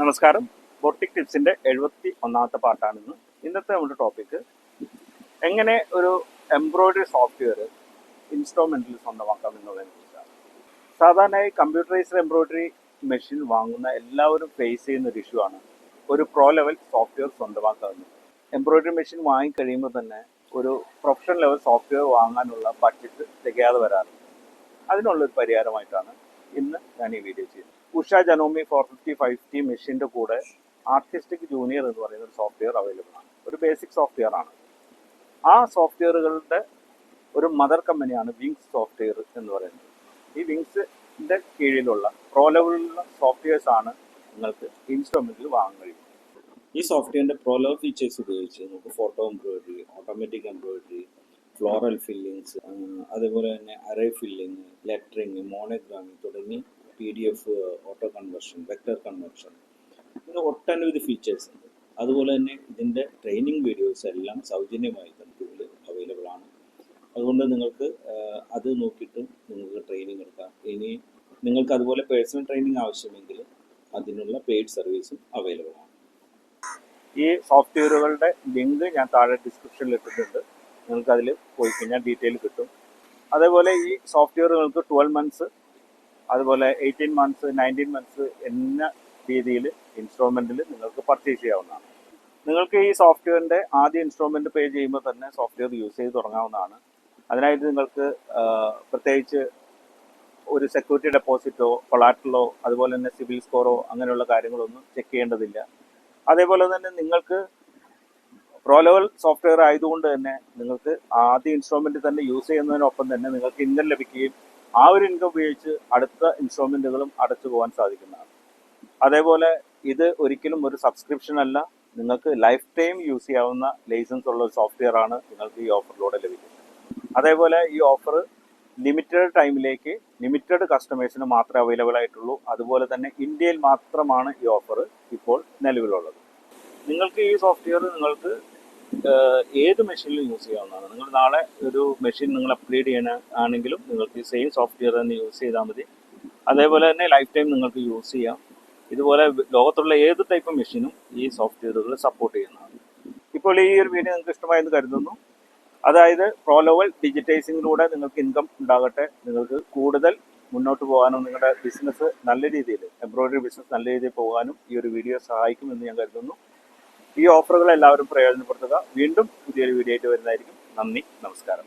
നമസ്കാരം. ബൊട്ടിക് ടിപ്സിന്റെ 71ാമത്തെ പാർട്ടാണിന്ന്. ഇന്നത്തെ നമ്മുടെ ടോപ്പിക്ക് എങ്ങനെ ഒരു എംബ്രോയിഡറി സോഫ്റ്റ്വെയർ ഇൻസ്റ്റാൾമെന്റിൽ സ്വന്തമാക്കാം എന്നുള്ളതിനെ കുറിച്ചാണ്. സാധാരണയായി കമ്പ്യൂട്ടറൈസ്ഡ് എംബ്രോയിഡറി മെഷീൻ വാങ്ങുന്ന എല്ലാവരും ഫേസ് ചെയ്യുന്ന ഒരു ഇഷ്യൂ ആണ് ഒരു പ്രോ ലെവൽ സോഫ്റ്റ്വെയർ സ്വന്തമാക്കാവുന്നത്. എംബ്രോയിഡറി മെഷീൻ വാങ്ങിക്കഴിയുമ്പോൾ തന്നെ ഒരു പ്രൊഫഷണൽ ലെവൽ സോഫ്റ്റ്വെയർ വാങ്ങാനുള്ള ബഡ്ജറ്റ് തികയാതെ വരാറുണ്ട്. അതിനുള്ളൊരു പരിഹാരമായിട്ടാണ് ഇന്ന് ഞാൻ ഈ വീഡിയോ ചെയ്യുന്നത്. ഉഷ ജനോമി 450 മെഷീൻ്റെ കൂടെ ആർട്ടിസ്റ്റിക് ജൂനിയർ എന്ന് പറയുന്ന ഒരു സോഫ്റ്റ്വെയർ അവൈലബിൾ ആണ്. ഒരു ബേസിക് സോഫ്റ്റ്വെയർ ആണ്. ആ സോഫ്റ്റ്വെയറുകളുടെ ഒരു മദർ കമ്പനിയാണ് വിങ്സ് സോഫ്റ്റ്വെയർ എന്ന് പറയുന്നത്. ഈ വിങ്സിൻ്റെ കീഴിലുള്ള പ്രോ ലെവലുള്ള സോഫ്റ്റ്വെയർസ് ആണ് നിങ്ങൾക്ക് ഇൻസ്റ്റാൾമെൻറ്റിൽ വാങ്ങാൻ കഴിയും. ഈ സോഫ്റ്റ്വെയറിൻ്റെ പ്രോ ലെവൽ ഫീച്ചേഴ്സ് ഉപയോഗിച്ച് നമുക്ക് photo embroidery, automatic embroidery, floral fillings, അതുപോലെ തന്നെ അറേ ഫില്ലിങ്, ലെറ്ററിങ്, മോണോഗ്രാമി തുടങ്ങി PDF auto conversion, vector conversion, ഇങ്ങനെ ഒട്ടനവധി ഫീച്ചേഴ്സ് ഉണ്ട്. അതുപോലെ തന്നെ ഇതിൻ്റെ ട്രെയിനിങ് വീഡിയോസ് എല്ലാം സൗജന്യമായി നമുക്ക് ഇതിൽ അവൈലബിൾ ആണ്. അതുകൊണ്ട് നിങ്ങൾക്ക് അത് നോക്കിയിട്ട് നിങ്ങൾക്ക് ട്രെയിനിങ് എടുക്കാം. ഇനി നിങ്ങൾക്ക് അതുപോലെ പേഴ്സണൽ ട്രെയിനിങ് ആവശ്യമെങ്കിൽ അതിനുള്ള പെയ്ഡ് സർവീസും അവൈലബിൾ ആണ്. ഈ സോഫ്റ്റ്വെയറുകളുടെ ലിങ്ക് ഞാൻ താഴെ ഡിസ്ക്രിപ്ഷനിൽ ഇട്ടിട്ടുണ്ട്. നിങ്ങൾക്ക് അതിൽ പോയി കഴിഞ്ഞാൽ ഡീറ്റെയിൽ കിട്ടും. അതേപോലെ ഈ സോഫ്റ്റ്വെയറുകൾക്ക് 12 മന്ത്സ്, അതുപോലെ 18 മന്ത്സ്, 19 മന്ത്സ് എന്ന രീതിയിൽ ഇൻസ്റ്റാൾമെൻറ്റിൽ നിങ്ങൾക്ക് പർച്ചേസ് ചെയ്യാവുന്നതാണ്. നിങ്ങൾക്ക് ഈ സോഫ്റ്റ്വെയറിൻ്റെ ആദ്യ ഇൻസ്റ്റാൾമെൻറ്റ് പേ ചെയ്യുമ്പോൾ തന്നെ സോഫ്റ്റ്വെയർ യൂസ് ചെയ്ത് തുടങ്ങാവുന്നതാണ്. അതിനായിട്ട് നിങ്ങൾക്ക് പ്രത്യേകിച്ച് ഒരു സെക്യൂരിറ്റി ഡെപ്പോസിറ്റോ കൊളാറ്ററലോ അതുപോലെ തന്നെ സിവിൽ സ്കോറോ അങ്ങനെയുള്ള കാര്യങ്ങളൊന്നും ചെക്ക് ചെയ്യേണ്ടതില്ല. അതേപോലെ തന്നെ നിങ്ങൾക്ക് പ്രോ ലെവൽ സോഫ്റ്റ്വെയർ ആയതുകൊണ്ട് തന്നെ നിങ്ങൾക്ക് ആദ്യ ഇൻസ്റ്റാൾമെൻറ്റ് തന്നെ യൂസ് ചെയ്യുന്നതിനൊപ്പം തന്നെ നിങ്ങൾക്ക് ഇൻകം ലഭിക്കുകയും ആ ഒരു ഇൻകം ഉപയോഗിച്ച് അടുത്ത ഇൻസ്റ്റാൾമെൻറ്റുകളും അടച്ചു പോകാൻ സാധിക്കുന്നതാണ്. അതേപോലെ ഇത് ഒരിക്കലും ഒരു സബ്സ്ക്രിപ്ഷൻ അല്ല, നിങ്ങൾക്ക് ലൈഫ് ടൈം യൂസ് ചെയ്യാവുന്ന ലൈസൻസ് ഉള്ള ഒരു സോഫ്റ്റ്വെയർ ആണ് നിങ്ങൾക്ക് ഈ ഓഫറിലൂടെ ലഭിക്കുന്നത്. അതേപോലെ ഈ ഓഫർ ലിമിറ്റഡ് ടൈമിലേക്ക് ലിമിറ്റഡ് കസ്റ്റമേഴ്സിന് മാത്രമേ അവൈലബിൾ ആയിട്ടുള്ളൂ. അതുപോലെ തന്നെ ഇന്ത്യയിൽ മാത്രമാണ് ഈ ഓഫർ ഇപ്പോൾ നിലവിലുള്ളത്. നിങ്ങൾക്ക് ഈ സോഫ്റ്റ്വെയർ നിങ്ങൾക്ക് ഏത് മെഷീനിലും യൂസ് ചെയ്യാവുന്നതാണ്. നിങ്ങൾ നാളെ ഒരു മെഷീൻ നിങ്ങൾ അപ്ഗ്രേഡ് ചെയ്യാൻ ആണെങ്കിലും നിങ്ങൾക്ക് സെയിം സോഫ്റ്റ്വെയർ തന്നെ യൂസ് ചെയ്താൽ മതി. അതേപോലെ തന്നെ ലൈഫ് ടൈം നിങ്ങൾക്ക് യൂസ് ചെയ്യാം. ഇതുപോലെ ലോകത്തുള്ള ഏത് ടൈപ്പ് മെഷീനും ഈ സോഫ്റ്റ്വെയറുകൾ സപ്പോർട്ട് ചെയ്യുന്നതാണ്. ഇപ്പോൾ ഈ ഒരു വീഡിയോ നിങ്ങൾക്ക് ഇഷ്ടമായെന്ന് കരുതുന്നു. അതായത് പ്രോ ലെവൽ ഡിജിറ്റൈസിങ്ങിലൂടെ നിങ്ങൾക്ക് ഇൻകം ഉണ്ടാകട്ടെ, നിങ്ങൾക്ക് കൂടുതൽ മുന്നോട്ട് പോകാനും നിങ്ങളുടെ ബിസിനസ് നല്ല രീതിയിൽ, എംബ്രോയിഡറി ബിസിനസ് നല്ല രീതിയിൽ പോകാനും ഈ ഒരു വീഡിയോ സഹായിക്കുമെന്ന് ഞാൻ കരുതുന്നു. ഈ ഓഫറുകൾ എല്ലാവരും പ്രയോജനപ്പെടുത്തുക. വീണ്ടും പുതിയൊരു വീഡിയോ ആയിട്ട് വരുന്നതായിരിക്കും. നന്ദി, നമസ്കാരം.